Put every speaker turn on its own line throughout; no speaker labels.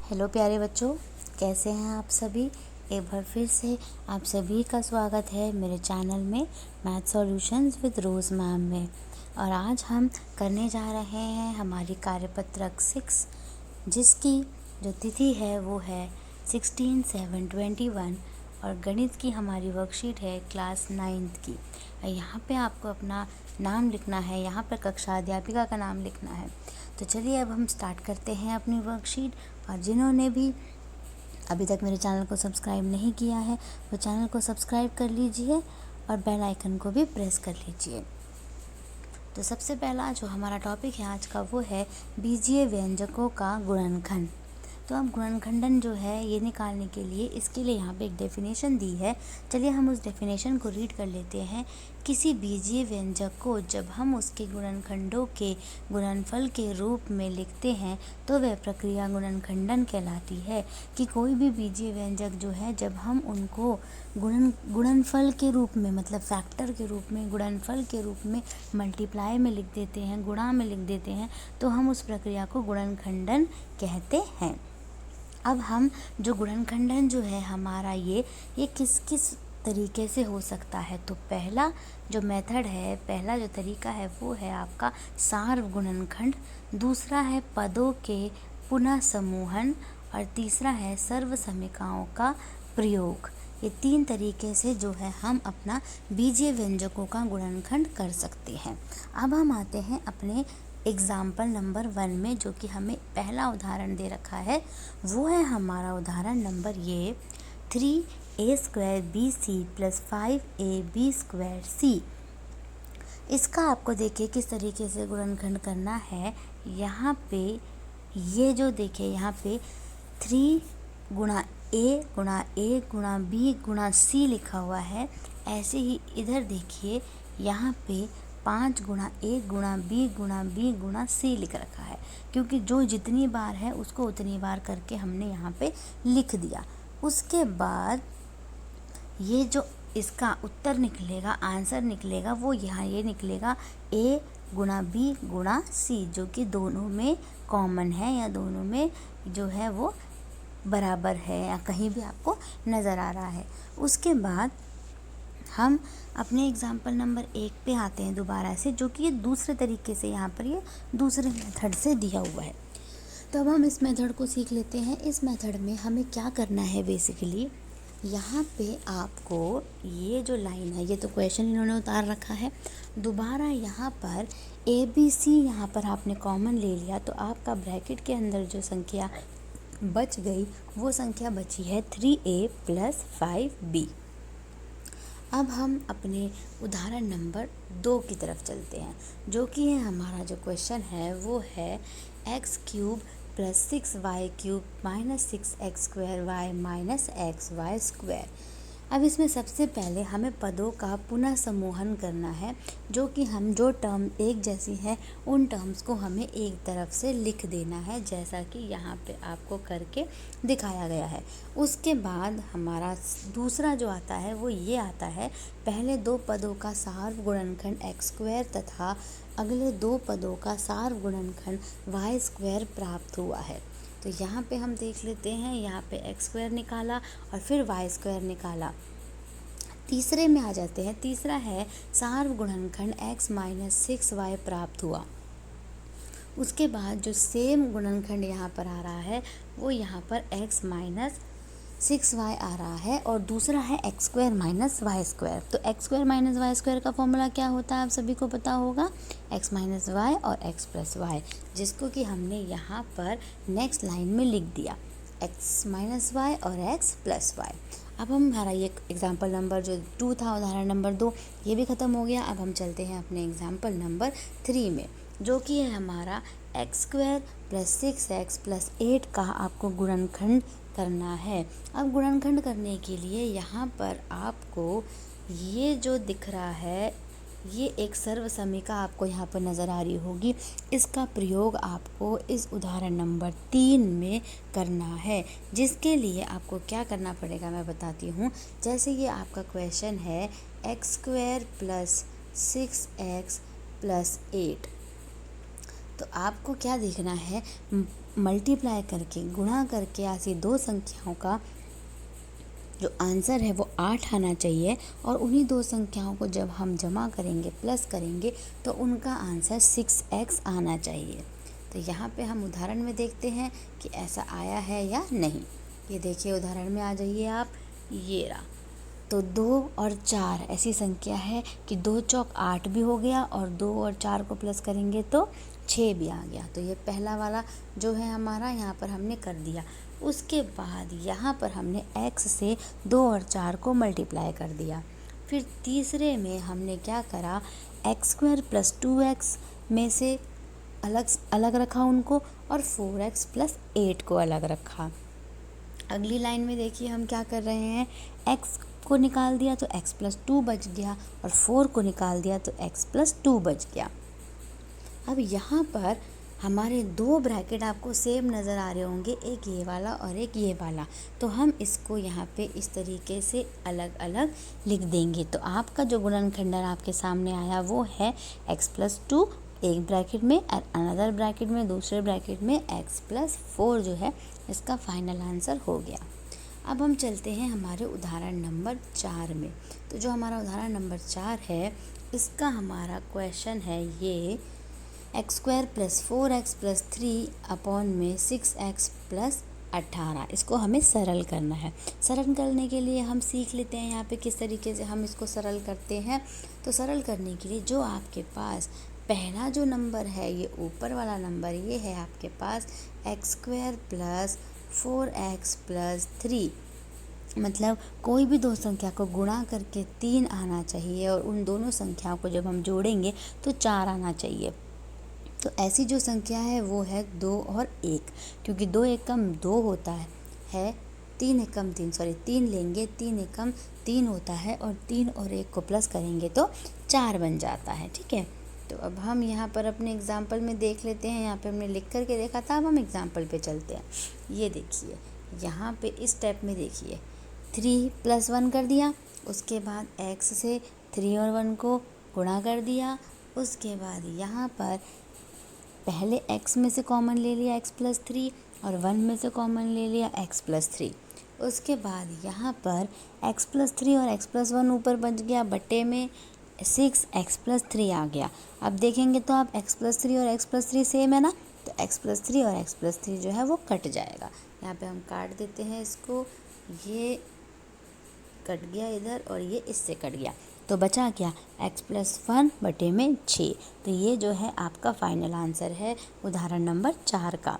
Hello प्यारे बच्चों, कैसे हैं आप सभी। एक बार फिर से आप सभी का स्वागत है मेरे चैनल में math solutions with Rose ma'am में। और आज हम करने जा रहे हैं हमारी कार्यपत्रक 6, जिसकी जो तिथि है वो है 16/7/21 और गणित की हमारी वर्कशीट है क्लास 9th की। यहाँ पे आपको अपना नाम लिखना है, यहाँ पर कक्षा अध्यापिका का नाम लिखना है। तो चलिए अब हम स्टार्ट करते हैं अपनी वर्कशीट। और जिन्होंने भी अभी तक मेरे चैनल को सब्सक्राइब नहीं किया है वो चैनल को सब्सक्राइब कर लीजिए और बेल आइकन को भी प्रेस कर लीजिए। तो सबसे पहला जो हमारा टॉपिक है आज का वो है बीजीय व्यंजकों का गुणनखंड। तो अब गुणनखंडन जो है ये निकालने के लिए इसके लिए यहाँ पे एक डेफिनेशन दी है। चलिए हम उस डेफिनेशन को रीड कर लेते हैं। किसी बीजीय व्यंजक को जब हम उसके गुणनखंडों के गुणनफल के रूप में लिखते हैं तो वह प्रक्रिया गुणनखंडन कहलाती है। कि कोई भी बीजीय व्यंजक जो है जब हम उनको गुणनफल के रूप में, मतलब फैक्टर के रूप में, गुणनफल के रूप में, मल्टीप्लाई में लिख देते हैं, गुणा में लिख देते हैं, तो हम उस प्रक्रिया को गुणनखंडन कहते हैं। अब हम जो गुणनखंडन जो है हमारा ये किस किस तरीके से हो सकता है। तो पहला जो मेथड है, पहला जो तरीका है वो है आपका सार्व गुणनखंड, दूसरा है पदों के पुनः समूहन और तीसरा है सर्व समीकरणों का प्रयोग। ये 3 तरीके से जो है हम अपना बीजीय व्यंजकों का गुणनखंड कर सकते हैं। अब हम आते हैं अपने एग्जाम्पल नंबर 1 में, जो कि हमें पहला उदाहरण दे रखा है। वो है हमारा उदाहरण नंबर ये 3a² BC + 5ab² C। इसका आपको देखिए किस तरीके से गुणनखंड करना है। यहाँ पे ये जो देखिए यहाँ पे 3 गुणा a गुणा a गुणा b गुणा c लिखा हुआ है। ऐसे ही इधर देखिए यहाँ पे 5 गुणा a गुणा b गुणा b गुणा c लिख रखा है, क्योंकि जो जितनी बार है उसको उतनी बार करके हमने यहाँ पे लिख दिया। उसके बाद ये जो इसका उत्तर निकलेगा, आंसर निकलेगा, वो यहाँ ये निकलेगा a गुणा b गुणा c, जो कि दोनों में कॉमन है या दोनों में जो है वो बराबर है या कहीं भी आपको नज़र आ रहा है। उसके बाद हम अपने एग्जाम्पल नंबर 1 पे आते हैं दोबारा से, जो कि ये दूसरे तरीके से यहाँ पर ये दूसरे मेथड से दिया हुआ है। तो अब हम इस मेथड को सीख लेते हैं। इस मेथड में हमें क्या करना है, बेसिकली यहाँ पे आपको ये जो लाइन है, ये तो क्वेश्चन इन्होंने उतार रखा है, दोबारा यहाँ पर ABC यहाँ पर आपने कॉमन ले लिया, तो आपका ब्रैकेट के अंदर जो संख्या बच गई वो संख्या बची है 3a + 5b। अब हम अपने उदाहरण नंबर 2 की तरफ चलते हैं, जो कि है हमारा जो क्वेश्चन है वो है x³ + 6y³ - 6x² y - xy²। अब इसमें सबसे पहले हमें पदों का पुनः समूहन करना है, जो कि हम जो टर्म एक जैसी है उन टर्म्स को हमें एक तरफ से लिख देना है, जैसा कि यहाँ पे आपको करके दिखाया गया है। उसके बाद हमारा दूसरा जो आता है वो ये आता है, पहले 2 पदों का सार्व गुणनखंड x² तथा अगले 2 पदों का सार्व गुणनखंड y² प्राप्त हुआ है। तो यहाँ पे हम देख लेते हैं, यहाँ पे x² निकाला और फिर y² निकाला। तीसरे में आ जाते हैं, तीसरा है सार्व गुणनखंड x - 6y प्राप्त हुआ। उसके बाद जो सेम गुणनखंड यहाँ पर आ रहा है वो यहाँ पर x - 6y आ रहा है और दूसरा है x² - y²। तो x² - y² का फॉर्मूला क्या होता है आप सभी को पता होगा, x - y और x + y, जिसको कि हमने यहाँ पर नेक्स्ट लाइन में लिख दिया, x - y और x + y। अब हमारा ये एग्जाम्पल नंबर जो 2 था, उदाहरण नंबर 2, ये भी ख़त्म हो गया। अब हम चलते हैं अपने एग्जाम्पल नंबर 3 में, जो कि है हमारा x² + 6x + 8 का आपको गुणनखंड करना है। अब गुणनखंड करने के लिए यहाँ पर आपको ये जो दिख रहा है, ये एक सर्व समीकरण आपको यहाँ पर नज़र आ रही होगी। इसका प्रयोग आपको इस उदाहरण नंबर 3 में करना है, जिसके लिए आपको क्या करना पड़ेगा मैं बताती हूँ। जैसे ये आपका क्वेश्चन है x² + 6x + 8, तो आपको क्या देखना है, मल्टीप्लाई करके, गुणा करके ऐसी दो संख्याओं का जो आंसर है वो 8 आना चाहिए, और उन्हीं दो संख्याओं को जब हम जमा करेंगे, प्लस करेंगे, तो उनका आंसर 6x आना चाहिए। तो यहाँ पे हम उदाहरण में देखते हैं कि ऐसा आया है या नहीं। ये देखिए उदाहरण में आ जाइए आप, ये रहा। तो 2 और 4 ऐसी संख्या है कि 2 चौक 8 भी हो गया, और 2 और 4 को प्लस करेंगे तो 6 भी आ गया। तो ये पहला वाला जो है हमारा यहाँ पर हमने कर दिया। उसके बाद यहाँ पर हमने x से 2 और 4 को मल्टीप्लाई कर दिया। फिर तीसरे में हमने क्या करा, x² + 2x में से अलग अलग रखा उनको, और 4x + 8 को अलग रखा। अगली लाइन में देखिए हम क्या कर रहे हैं, x को निकाल दिया तो x + 2 बच गया, और 4 को निकाल दिया तो x + 2 बच गया। अब यहाँ पर हमारे दो ब्रैकेट आपको सेम नज़र आ रहे होंगे, एक ये वाला और एक ये वाला। तो हम इसको यहाँ पे इस तरीके से अलग अलग लिख देंगे। तो आपका जो गुणनखंडन आपके सामने आया वो है x + 2 एक ब्रैकेट में, और अनदर ब्रैकेट में, दूसरे ब्रैकेट में x + 4 जो है इसका फाइनल आंसर हो गया। अब हम चलते हैं हमारे उदाहरण नंबर 4 में। तो जो हमारा उदाहरण नंबर 4 है, इसका हमारा क्वेश्चन है ये x² + 4x + 3 6x + 18। इसको हमें सरल करना है। सरल करने के लिए हम सीख लेते हैं यहाँ पे किस तरीके से हम इसको सरल करते हैं। तो सरल करने के लिए जो आपके पास पहला जो नंबर है, ये ऊपर वाला नंबर, ये है आपके पास x² + 4x + 3। मतलब कोई भी दो संख्या को गुणा करके 3 आना चाहिए, और उन दोनों संख्याओं को जब हम जोड़ेंगे तो 4 आना चाहिए। तो ऐसी जो संख्या है वो है 2 और 1, क्योंकि 2 एकम 2 होता है, 3 एकम 3, सॉरी 3 लेंगे, 3 एकम 3 होता है, और 3 और 1 को प्लस करेंगे तो 4 बन जाता है। ठीक है, तो अब हम यहाँ पर अपने एग्जाम्पल में देख लेते हैं। यहाँ पे हमने लिख करके देखा था, अब हम एग्जाम्पल पे चलते हैं। ये देखिए यहाँ पे इस स्टेप में देखिए 3 + 1 कर दिया, उसके बाद x से 3 और 1 को गुणा कर दिया, उसके बाद यहाँ पर पहले x में से कॉमन ले लिया x + 3, और 1 में से कॉमन ले लिया x + 3। उसके बाद यहाँ पर x + 3 और x + 1 ऊपर बच गया, बटे में 6x + 3 आ गया। अब देखेंगे तो आप x + 3 और x + 3 सेम है ना, तो x + 3 और x + 3 जो है वो कट जाएगा। यहाँ पे हम काट देते हैं इसको, ये कट गया इधर, और ये इससे कट गया, तो बचा क्या, x + 1 बटे में 6। तो ये जो है आपका फाइनल आंसर है उदाहरण नंबर 4 का।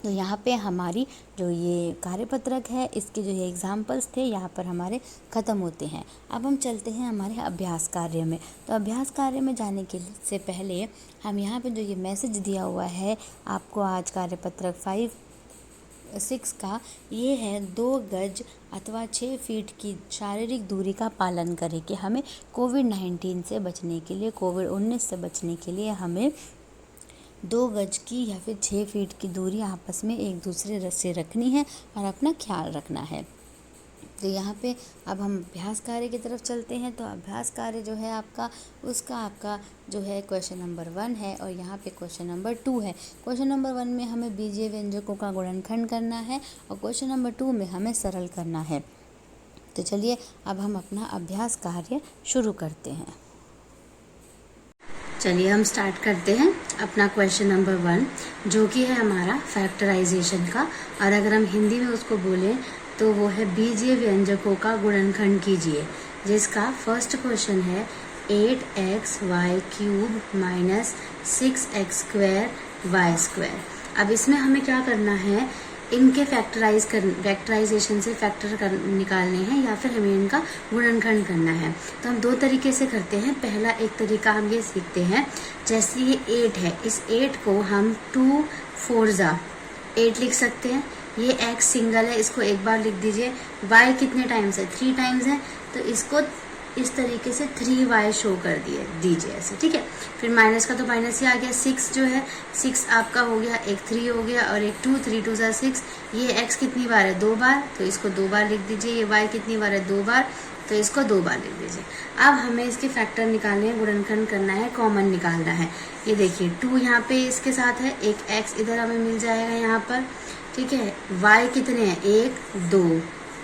तो यहाँ पे हमारी जो ये कार्यपत्रक है, इसके जो ये एग्जाम्पल्स थे यहाँ पर हमारे ख़त्म होते हैं। अब हम चलते हैं हमारे अभ्यास कार्य में। तो अभ्यास कार्य में जाने के से पहले हम यहाँ पे जो ये मैसेज दिया हुआ है आपको आज कार्यपत्रक 5-6 का, ये है 2 गज अथवा 6 फीट की शारीरिक दूरी का पालन करें कि हमें कोविड-19 से बचने के लिए, कोविड-19 से बचने के लिए हमें 2 गज की या फिर 6 फीट की दूरी आपस में एक दूसरे से रखनी है और अपना ख्याल रखना है। तो यहाँ पे अब हम अभ्यास कार्य की तरफ चलते हैं। तो अभ्यास कार्य जो है आपका, उसका आपका जो है क्वेश्चन नंबर 1 है, और यहाँ पे क्वेश्चन नंबर 2 है। क्वेश्चन नंबर 1 में हमें बीजीय व्यंजकों का गुणनखंड करना है, और क्वेश्चन नंबर 2 में हमें सरल करना है। तो चलिए अब हम अपना अभ्यास कार्य शुरू करते हैं। चलिए हम स्टार्ट करते हैं अपना क्वेश्चन नंबर 1, जो कि है हमारा फैक्टराइजेशन का, और अगर हम हिंदी में उसको बोलें तो वो है बीजीय व्यंजकों का गुणनखंड कीजिए, जिसका फर्स्ट क्वेश्चन है 8xy³ - 6x² अब इसमें हमें क्या करना है, इनके फैक्टराइजेशन से निकालने हैं, या फिर हमें इनका गुणनखंड करना है। तो हम 2 तरीके से करते हैं। पहला एक तरीका हम ये सीखते हैं, जैसे ये 8 है, इस 8 को हम 2 4 8 लिख सकते हैं। ये x सिंगल है, इसको एक बार लिख दीजिए। y कितने टाइम्स है, 3 टाइम्स है, तो इसको इस तरीके से 3y शो कर दीजिए ऐसे, ठीक है। फिर माइनस का तो माइनस ही आ गया। 6 जो है, 6 आपका हो गया, एक 3 हो गया और एक 2, 3 2 6। ये x कितनी बार है, 2 बार, तो इसको 2 बार लिख दीजिए। ये y कितनी बार है, 2 बार, तो इसको 2 बार लिख दीजिए। अब हमें इसके फैक्टर निकालने हैं, गुणनखंड करना है, कॉमन निकालना है। ये देखिए 2 यहाँ पे इसके साथ है, एक x इधर हमें मिल जाएगा यहाँ पर, ठीक है। y कितने हैं, 1 2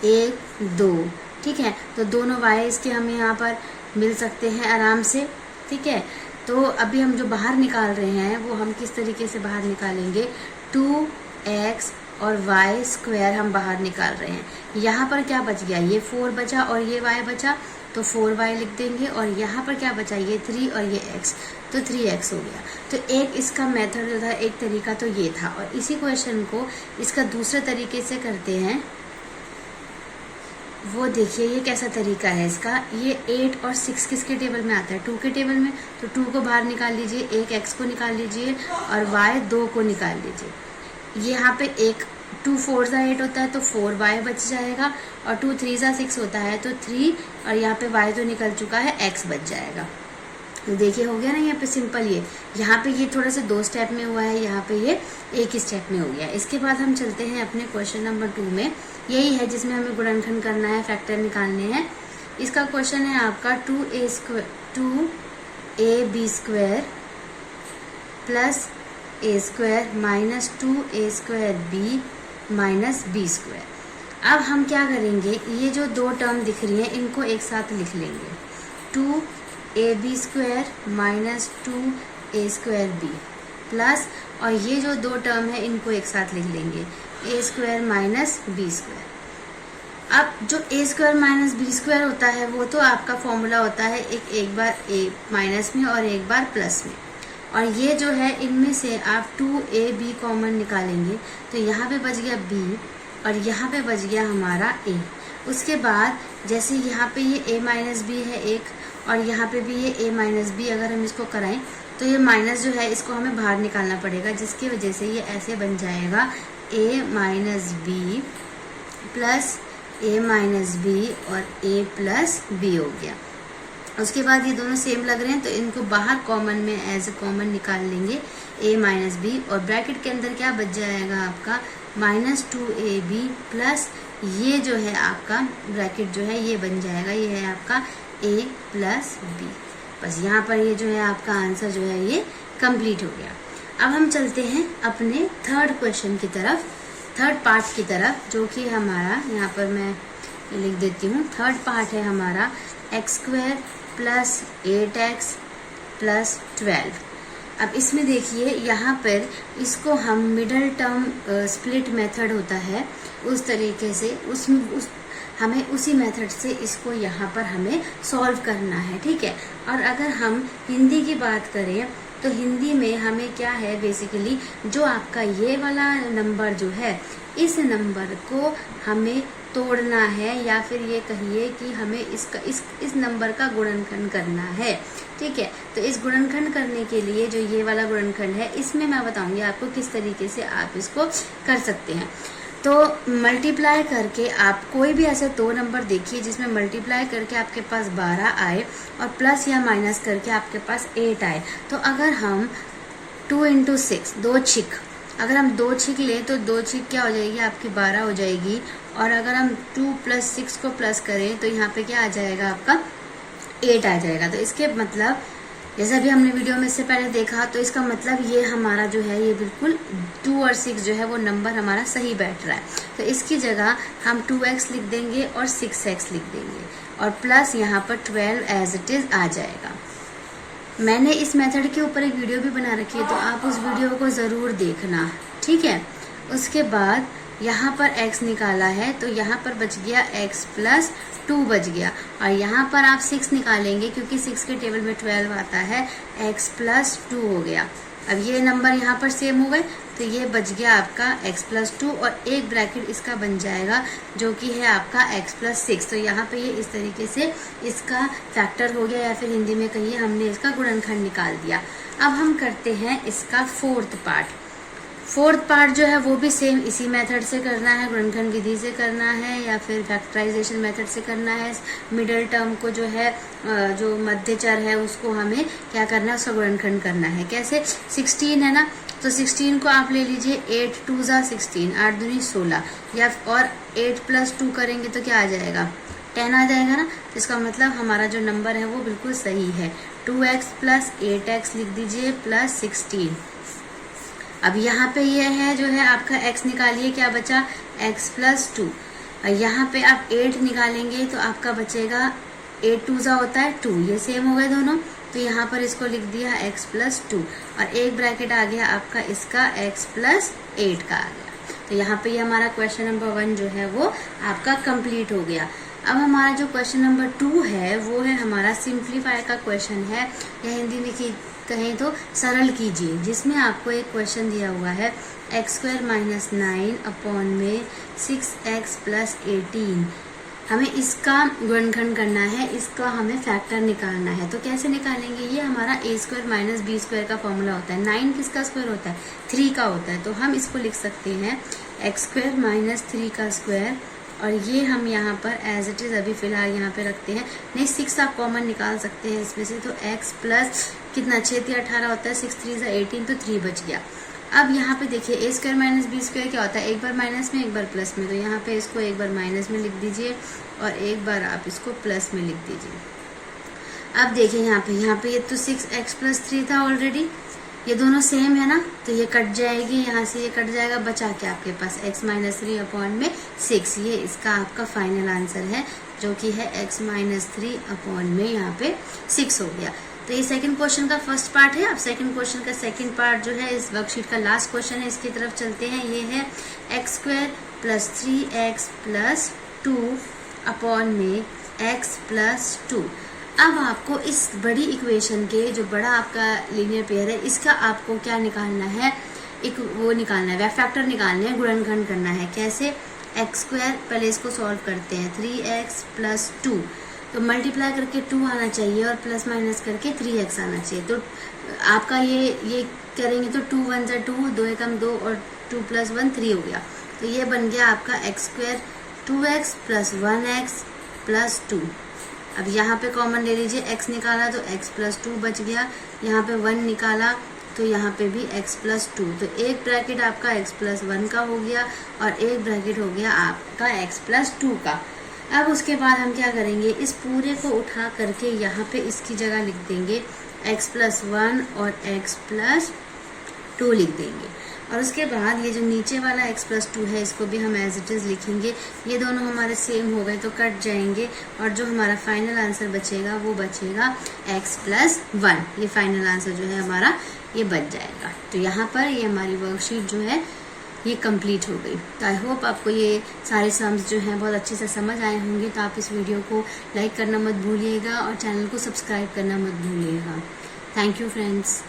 1 2, ठीक है। तो दोनों y इसके हमें यहाँ पर मिल सकते हैं आराम से, ठीक है। तो अभी हम जो बाहर निकाल रहे हैं वो हम किस तरीके से बाहर निकालेंगे, 2x और y स्क्वायर हम बाहर निकाल रहे हैं। यहाँ पर क्या बच गया, ये 4 बचा और ये y बचा, तो 4y लिख देंगे। और यहाँ पर क्या बचा, ये 3 और ये x, तो 3x हो गया। तो एक इसका मेथड जो था, एक तरीका तो ये था। और इसी क्वेश्चन को इसका दूसरे तरीके से करते हैं, वो देखिए ये कैसा तरीका है इसका। ये 8 और 6 किसके टेबल में आता है, 2 के टेबल में। तो 2 को बाहर निकाल लीजिए, एक x को निकाल लीजिए और y 2 को निकाल लीजिए। ये यहाँ पे एक 2 4 सा 8 होता है तो 4y बच जाएगा, और 2 3 सा 6 होता है तो 3, और यहाँ पे y तो निकल चुका है, x बच जाएगा। तो देखिए हो गया ना यहाँ पे सिंपल। ये यहाँ पे ये थोड़ा सा 2 स्टेप में हुआ है, यहाँ पे ये 1 ही स्टेप में हो गया। इसके बाद हम चलते हैं अपने क्वेश्चन नंबर 2 में। यही है जिसमें हमें गुणनखंड करना है, फैक्टर निकालने हैं। इसका क्वेश्चन है आपका 2ab square plus a square minus 2a² minus b square. अब हम क्या करेंगे, ये जो 2 टर्म दिख रही हैं इनको एक साथ लिख लेंगे, 2ab square minus 2a² plus, और ये जो 2 टर्म है इनको एक साथ लिख लेंगे, a square minus b square. अब जो a square minus b square होता है वो तो आपका फॉर्मूला होता है एक बार a माइनस में और एक बार प्लस में। और ये जो है इनमें से आप 2ab कॉमन निकालेंगे तो यहाँ पे बच गया b और यहाँ पे बच गया हमारा a। उसके बाद जैसे यहाँ पे ये a माइनस b है एक, और यहाँ पे भी ये a माइनस b, अगर हम इसको कराएं तो ये माइनस जो है इसको हमें बाहर निकालना पड़ेगा, जिसकी वजह से ये ऐसे बन जाएगा a minus b plus a minus b और a प्लस b हो गया। उसके बाद ये दोनों सेम लग रहे हैं तो इनको बाहर कॉमन में एज ए कॉमन निकाल लेंगे, a माइनस बी, और ब्रैकेट के अंदर क्या बच जाएगा आपका, माइनस 2ab प्लस ये जो है आपका ब्रैकेट जो है ये बन जाएगा, ये है आपका a प्लस b। बस यहाँ पर ये जो है आपका आंसर जो है ये कंप्लीट हो गया। अब हम चलते हैं अपने थर्ड क्वेश्चन की तरफ, थर्ड पार्ट की तरफ, जो कि हमारा यहाँ पर मैं लिख देती हूँ। थर्ड पार्ट है हमारा x² प्लस 8x प्लस 12। अब इसमें देखिए यहाँ पर इसको हम मिडल टर्म स्प्लिट मेथड होता है उस तरीके से हमें उसी मेथड से इसको यहाँ पर हमें सॉल्व करना है, ठीक है। और अगर हम हिंदी की बात करें तो हिंदी में हमें क्या है, बेसिकली जो आपका ये वाला नंबर जो है इस नंबर को हमें तोड़ना है, या फिर ये कहिए कि हमें इस नंबर का गुणनखंड करना है, ठीक है। तो इस गुणनखंड करने के लिए जो ये वाला गुणनखंड है इसमें मैं बताऊंगी आपको किस तरीके से आप इसको कर सकते हैं। तो मल्टीप्लाई करके आप कोई भी ऐसे 2 नंबर देखिए जिसमें मल्टीप्लाई करके आपके पास 12 आए और प्लस या माइनस करके आपके पास 8 आए। तो अगर हम 2 × 6 2 छिक, अगर हम 2 छिक लें तो 2 छिक क्या हो जाएगी आपकी 12 हो जाएगी, और अगर हम 2 + 6 को प्लस करें तो यहाँ पे क्या आ जाएगा आपका 8 आ जाएगा। तो इसके मतलब जैसा भी हमने वीडियो में इससे पहले देखा, तो इसका मतलब ये हमारा जो है ये बिल्कुल 2 और 6 जो है वो नंबर हमारा सही बैठ रहा है। तो इसकी जगह हम 2x लिख देंगे और 6x लिख देंगे, और प्लस यहाँ पर 12 एज इट इज़ आ जाएगा। मैंने इस मेथड के ऊपर एक वीडियो भी बना रखी है, तो आप उस वीडियो को ज़रूर देखना, ठीक है। उसके बाद यहाँ पर x निकाला है तो यहाँ पर बच गया x + 2 बच गया, और यहाँ पर आप 6 निकालेंगे क्योंकि 6 के टेबल में 12 आता है, x + 2 हो गया। अब ये नंबर यहाँ पर सेम हो गए तो ये बच गया आपका x + 2, और एक ब्रैकेट इसका बन जाएगा जो कि है आपका x + 6। तो यहाँ पे ये इस तरीके से इसका फैक्टर हो गया, या फिर हिंदी में कहिए हमने इसका गुणनखंड निकाल दिया। अब हम करते हैं इसका फोर्थ पार्ट जो है वो भी सेम इसी मेथड से करना है, गुणनखंड विधि से करना है या फिर फैक्टराइजेशन मेथड से करना है। मिडिल टर्म को जो है जो मध्य चर है उसको हमें क्या करना है, उसका गुणनखंड करना है। कैसे, 16 है ना, तो 16 को आप ले लीजिए 8 2 = 16, 8 दूनी 16, या और 8 + 2 करेंगे तो क्या आ जाएगा 10 आ जाएगा ना, तो इसका मतलब हमारा जो नंबर है वो बिल्कुल सही है। 2x प्लस 8x लिख दीजिए प्लस 16। अब यहाँ पे ये है जो है आपका x निकालिए, क्या बचा x प्लस 2। यहाँ पे आप 8 निकालेंगे तो आपका बचेगा 8 2 ज़ा होता है 2, ये सेम हो गए दोनों, तो यहाँ पर इसको लिख दिया x प्लस 2 और एक ब्रैकेट आ गया आपका इसका x प्लस 8 का आ गया। तो यहाँ पे ये हमारा क्वेश्चन नंबर 1 जो है वो आपका कंप्लीट हो गया। अब हमारा जो क्वेश्चन नंबर 2 है वो है हमारा सिंप्लीफाई का क्वेश्चन है, या हिंदी में कहें तो सरल कीजिए, जिसमें आपको एक क्वेश्चन दिया हुआ है x² माइनस 9 अपॉन में 6x प्लस 18। हमें इसका गुणनखंड करना है, इसका हमें फैक्टर निकालना है। तो कैसे निकालेंगे, ये हमारा a² माइनस b² का फॉर्मूला होता है। 9 किसका स्क्वायर होता है, 3 का होता है, तो हम इसको लिख सकते हैं x² माइनस 3 का स्क्वायर, और ये हम यहाँ पर एज इट इज़ अभी फिलहाल यहाँ पे रखते हैं। नहीं 6 आप कॉमन निकाल सकते हैं इसमें से, तो x प्लस कितना 6 3 18 होता है, 6 3 18, तो 3 बच गया। अब यहाँ पे देखिए a² माइनस b² क्या होता है, एक बार माइनस में एक बार प्लस में, तो यहाँ पे इसको एक बार माइनस में लिख दीजिए और एक बार आप इसको प्लस में लिख दीजिए। अब देखिए यहाँ पे ये तो 6x प्लस 3 था ऑलरेडी, ये दोनों सेम है ना, तो ये कट जाएगी, यहाँ से ये कट जाएगा, बचा के आपके पास x माइनस 3 अपॉन में 6। ये इसका आपका फाइनल आंसर है जो कि है x माइनस 3 अपॉन में यहाँ पे 6 हो गया। तो ये सेकंड क्वेश्चन का फर्स्ट पार्ट है। अब सेकंड क्वेश्चन का सेकंड पार्ट जो है इस वर्कशीट का लास्ट क्वेश्चन है, इसकी तरफ चलते हैं। ये है x² plus 3x plus 2 upon में x प्लस 2। अब आपको इस बड़ी इक्वेशन के जो बड़ा आपका लीनियर पेयर है, इसका आपको क्या निकालना है, एक वो निकालना है, फैक्टर निकालना है, गुणनखंड करना है। कैसे, x², पहले इसको सॉल्व करते हैं, 3x प्लस 2, तो मल्टीप्लाई करके 2 आना चाहिए और प्लस माइनस करके 3x आना चाहिए। तो आपका ये करेंगे तो 2 1 ज़ा 2, 2 एकम 2 और 2 प्लस 1 3 हो गया। तो ये बन गया आपका x² 2x plus 1x plus 2। अब यहाँ पे कॉमन ले लीजिए, x निकाला तो x प्लस 2 बच गया, यहाँ पे 1 निकाला तो यहाँ पे भी x प्लस 2, तो एक ब्रैकेट आपका x प्लस 1 का हो गया और एक ब्रैकेट हो गया आपका x प्लस 2 का। अब उसके बाद हम क्या करेंगे, इस पूरे को उठा करके यहाँ पे इसकी जगह लिख देंगे x प्लस 1 और x प्लस 2 लिख देंगे, और उसके बाद ये जो नीचे वाला x प्लस 2 है इसको भी हम एज इट इज़ लिखेंगे। ये दोनों हमारे सेम हो गए तो कट जाएंगे, और जो हमारा फाइनल आंसर बचेगा वो बचेगा x प्लस 1। ये फाइनल आंसर जो है हमारा ये बच जाएगा। तो यहाँ पर ये हमारी वर्कशीट जो है ये कंप्लीट हो गई। तो आई होप आपको ये सारे सम्स जो हैं बहुत अच्छे से समझ आए होंगे। तो आप इस वीडियो को लाइक करना मत भूलिएगा और चैनल को सब्सक्राइब करना मत भूलिएगा। Thank you friends.